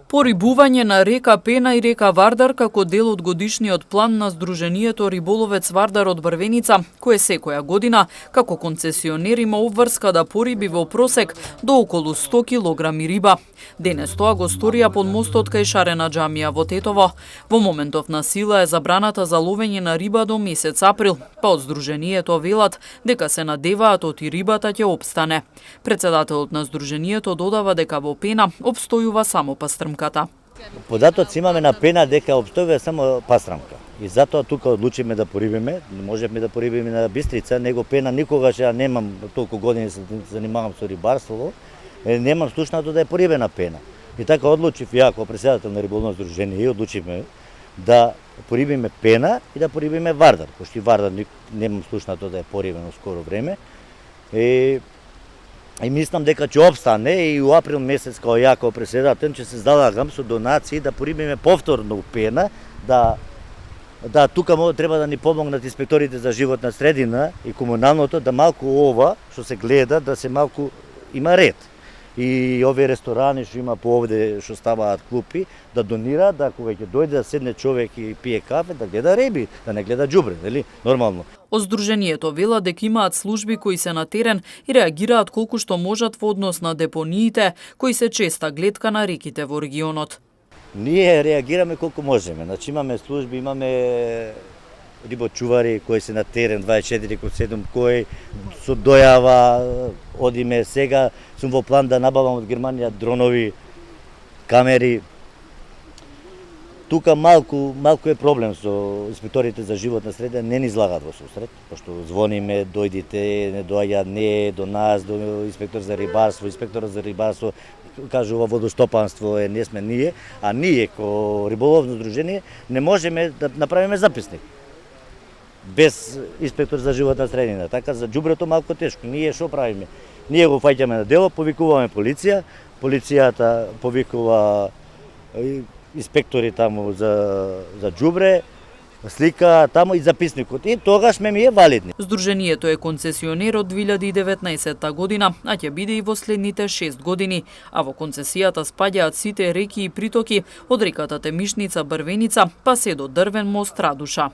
Порибување на река Пена и река Вардар како дел од годишниот план на Сдруженијето Риболовец Вардар од Брвеница, кое секоја година како концесионер има обврска да пориби во просек до околу 100 килограми риба. Денес тоа го сторија под мостот кај Шарена џамија во Тетово. Во моментов на сила е забраната за ловење на риба до месец април, па од Сдруженијето велат дека се надеваат оти рибата ќе опстане. Председателот на Сдруженијето додава дека во Пена опстојува само пастрмката. Податоци имаме на Пена дека опстојува само пастрамка. И затоа тука одлучиме да порибиме, не можеме да порибиме на Бистрица, него Пена никогаш ја немам толку години се занимавам со рибарство, немам слушнато да ја порибе Пена. И така одлучив ја како председател на риболовно здружение и одлучивме да порибиме Пена и да порибиме Вардар, пошто и Вардар немам слушнато да ја порибиме во скоро време. И мислам дека ќе опстане и у април месец као ја како председател ќе се залагам со донации да порибиме повторно Пена, да тука треба да ни помогнат инспекторите за животна средина и комуналното да малку ова што се гледа да се малку има ред. И овие ресторани што има по овде што ставаат клупи да донира, да кога ќе дојде да седне човек и пие кафе да гледа риби, да не гледа џубре, нели? Нормално. Од Сдруженијето вела дека имаат служби кои се на терен и реагираат колку што можат во однос на депониите, кои се честа гледка на реките во регионот. Ние реагираме колку можеме. Значи имаме служби, имаме рибочувари кои се на терен 24/7 кои со дојава одиме сега сум во план да набавам од Германија дронови, камери. Тука малку е проблем со инспекторите за животна средина, не ни излагат во сусрет, пошто звониме, дојдите, не доаѓаат, не до нас, до инспектор за рибарство, кажува водостопанство не сме ние, а ние ко риболовно здружение не можеме да направиме записник без инспектор за животна средина. Така за џубрето малку тешко. Ние што правиме? Ние го фаќаме на дело, повикуваме полиција, полицијата повикува инспектори таму за џубре, слика таму и записникот. И тогаш сме ми валидни. Сдруженијето е концесионер од 2019 година, а ќе биде и во следните 6 години. А во концесијата спаѓаат сите реки и притоки од реката Темишница, Брвеница, па се до Дрвен мост, Радуша.